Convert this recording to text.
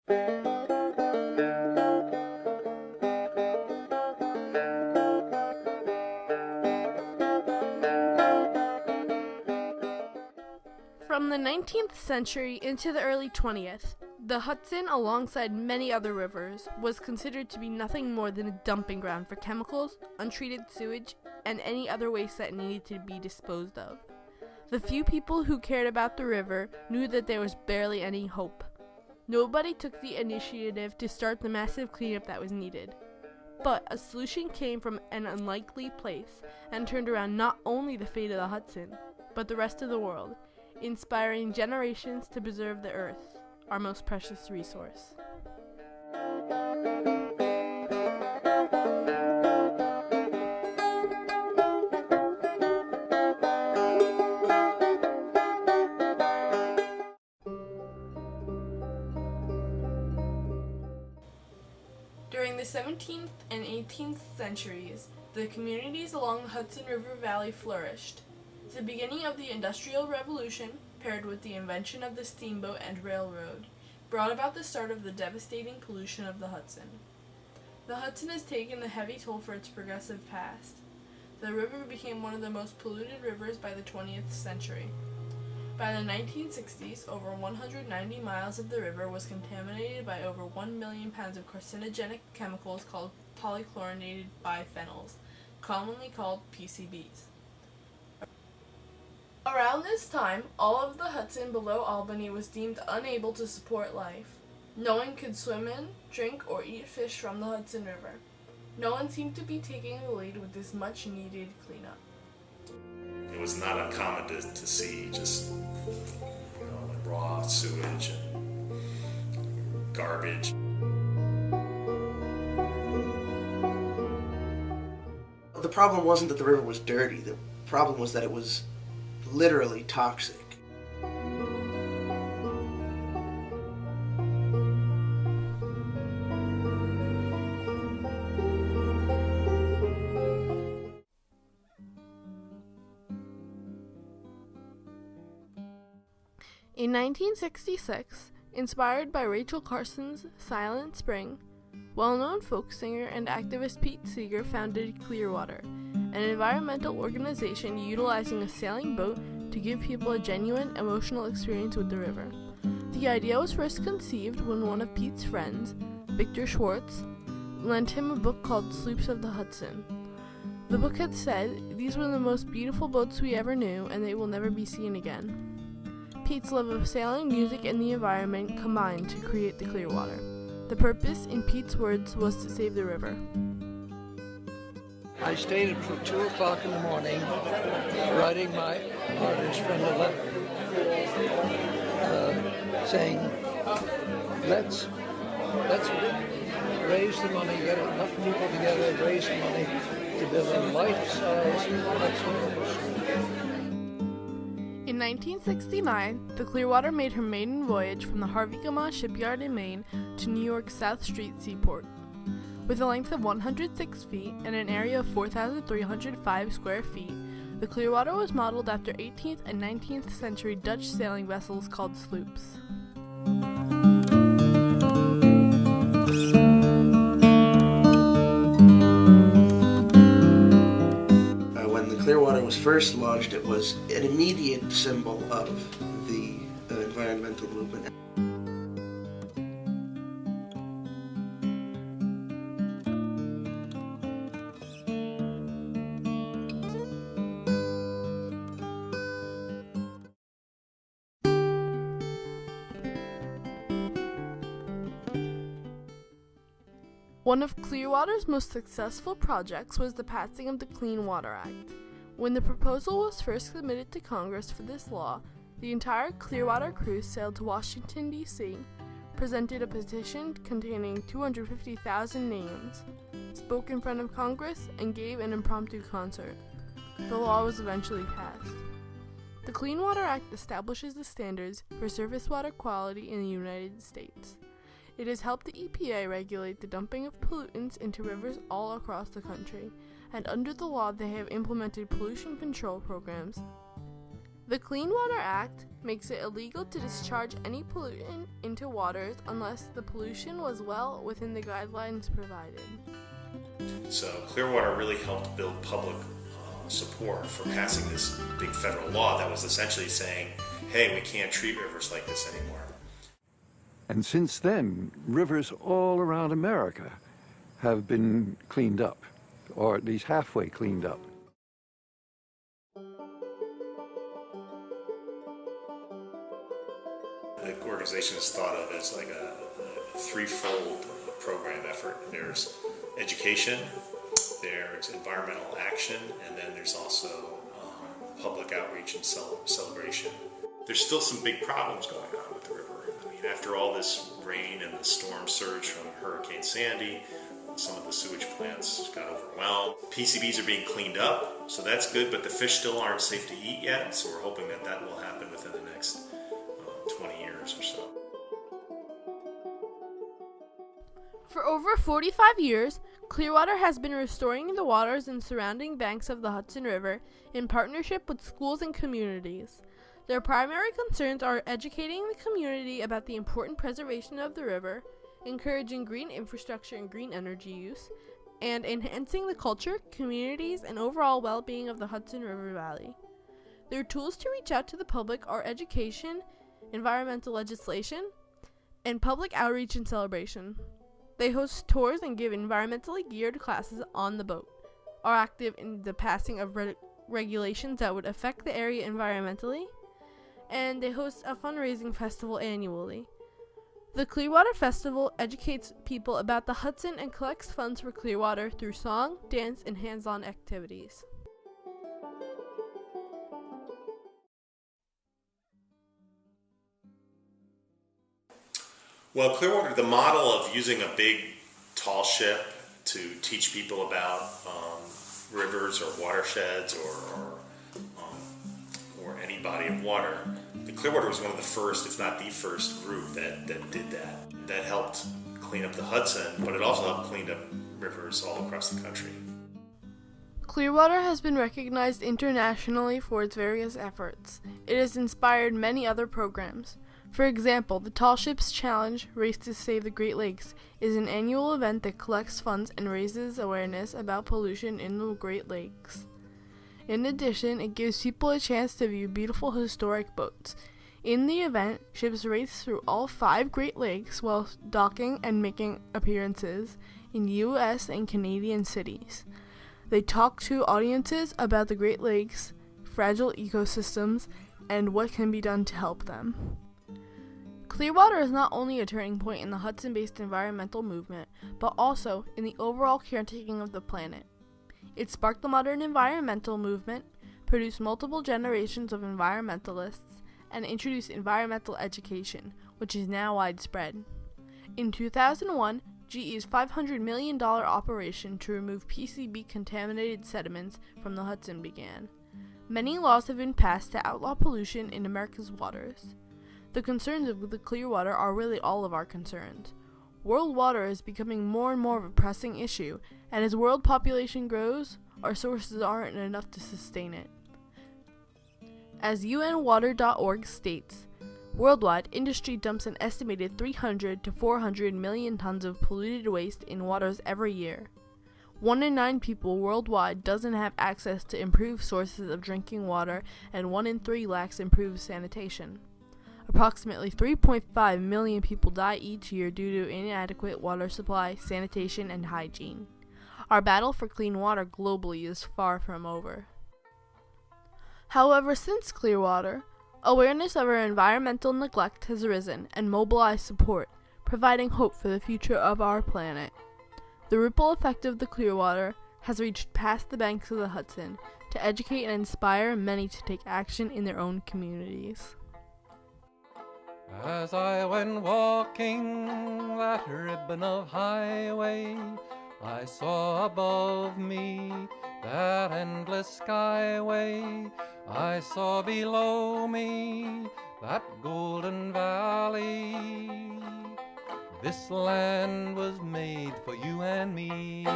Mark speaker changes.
Speaker 1: From the 19th century into the early 20th, the Hudson, alongside many other rivers, was considered to be nothing more than a dumping ground for chemicals, untreated sewage, and any other waste that needed to be disposed of. The few people who cared about the river knew that there was barely any hope. Nobody took the initiative to start the massive cleanup that was needed. But a solution came from an unlikely place and turned around not only the fate of the Hudson, but the rest of the world, inspiring generations to preserve the earth, our most precious resource. During the 17th and 18th centuries, the communities along the Hudson River Valley flourished. The beginning of the Industrial Revolution, paired with the invention of the steamboat and railroad, brought about the start of the devastating pollution of the Hudson. The Hudson has taken a heavy toll for its progressive past. The river became one of the most polluted rivers by the 20th century. By the 1960s, over 190 miles of the river was contaminated by over 1 million pounds of carcinogenic chemicals called polychlorinated biphenyls, commonly called PCBs. Around this time, all of the Hudson below Albany was deemed unable to support life. No one could swim in, drink, or eat fish from the Hudson River. No one seemed to be taking the lead with this much-needed cleanup.
Speaker 2: It was not uncommon to see just raw sewage and garbage.
Speaker 3: The problem wasn't that the river was dirty. The problem was that it was literally toxic.
Speaker 1: In 1966, inspired by Rachel Carson's Silent Spring, well-known folk singer and activist Pete Seeger founded Clearwater, an environmental organization utilizing a sailing boat to give people a genuine emotional experience with the river. The idea was first conceived when one of Pete's friends, Victor Schwartz, lent him a book called Sloops of the Hudson. The book had said, "These were the most beautiful boats we ever knew, and they will never be seen again." Pete's love of sailing, music, and the environment combined to create the Clearwater. The purpose, in Pete's words, was to save the river.
Speaker 4: I stayed until 2 o'clock in the morning writing my artist friend a letter saying, let's raise the money, get enough people together, raise the money to build a life-size Hudson River.
Speaker 1: In 1969, the Clearwater made her maiden voyage from the Harvey-Gaumont shipyard in Maine to New York's South Street seaport. With a length of 106 feet and an area of 4,305 square feet, the Clearwater was modeled after 18th and 19th century Dutch sailing vessels called sloops.
Speaker 3: When the Clearwater was first launched, it was an immediate symbol of the environmental movement.
Speaker 1: One of Clearwater's most successful projects was the passing of the Clean Water Act. When the proposal was first submitted to Congress for this law, the entire Clearwater crew sailed to Washington, D.C., presented a petition containing 250,000 names, spoke in front of Congress, and gave an impromptu concert. The law was eventually passed. The Clean Water Act establishes the standards for surface water quality in the United States. It has helped the EPA regulate the dumping of pollutants into rivers all across the country, and under the law they have implemented pollution control programs The Clean Water Act makes it illegal to discharge any pollutant into waters unless the pollution was well within the guidelines provided.
Speaker 2: So Clearwater really helped build public support for passing this big federal law that was essentially saying, hey, we can't treat rivers like this anymore.
Speaker 5: And since then, rivers all around America have been cleaned up, or at least halfway cleaned up.
Speaker 2: The organization is thought of as like a threefold program effort. There's education, there's environmental action, and then there's also public outreach and celebration. There's still some big problems going on with the river. I mean, after all this rain and the storm surge from Hurricane Sandy, some of the sewage plants got overwhelmed. PCBs are being cleaned up, so that's good, but the fish still aren't safe to eat yet, so we're hoping that that will happen within the next 20 years or so.
Speaker 1: For over 45 years, Clearwater has been restoring the waters and surrounding banks of the Hudson River in partnership with schools and communities. Their primary concerns are educating the community about the important preservation of the river, encouraging green infrastructure and green energy use, and enhancing the culture, communities, and overall well-being of the Hudson River Valley. Their tools to reach out to the public are education, environmental legislation, and public outreach and celebration. They host tours and give environmentally geared classes on the boat, are active in the passing of regulations that would affect the area environmentally, and they host a fundraising festival annually. The Clearwater Festival educates people about the Hudson and collects funds for Clearwater through song, dance, and hands-on activities.
Speaker 2: Well, Clearwater, the model of using a big, tall ship to teach people about rivers or watersheds or any body of water, the Clearwater was one of the first, if not the first group that did that. That helped clean up the Hudson, but it also helped clean up rivers all across the country.
Speaker 1: Clearwater has been recognized internationally for its various efforts. It has inspired many other programs. For example, the Tall Ships Challenge, Race to Save the Great Lakes, is an annual event that collects funds and raises awareness about pollution in the Great Lakes. In addition, it gives people a chance to view beautiful historic boats. In the event, ships race through all 5 Great Lakes while docking and making appearances in U.S. and Canadian cities. They talk to audiences about the Great Lakes, fragile ecosystems, and what can be done to help them. Clearwater is not only a turning point in the Hudson-based environmental movement, but also in the overall caretaking of the planet. It sparked the modern environmental movement, produced multiple generations of environmentalists, and introduced environmental education, which is now widespread. In 2001, GE's $500 million operation to remove PCB-contaminated sediments from the Hudson began. Many laws have been passed to outlaw pollution in America's waters. The concerns of the Clearwater are really all of our concerns. World water is becoming more and more of a pressing issue, and as world population grows, our sources aren't enough to sustain it. As UNWater.org states, worldwide, industry dumps an estimated 300 to 400 million tons of polluted waste in waters every year. 1 in 9 people worldwide doesn't have access to improved sources of drinking water, and 1 in 3 lacks improved sanitation. Approximately 3.5 million people die each year due to inadequate water supply, sanitation, and hygiene. Our battle for clean water globally is far from over. However, since Clearwater, awareness of our environmental neglect has risen and mobilized support, providing hope for the future of our planet. The ripple effect of the Clearwater has reached past the banks of the Hudson to educate and inspire many to take action in their own communities.
Speaker 6: As I went walking that ribbon of highway, I saw above me that endless skyway. I saw below me that golden valley. This land was made for you and me.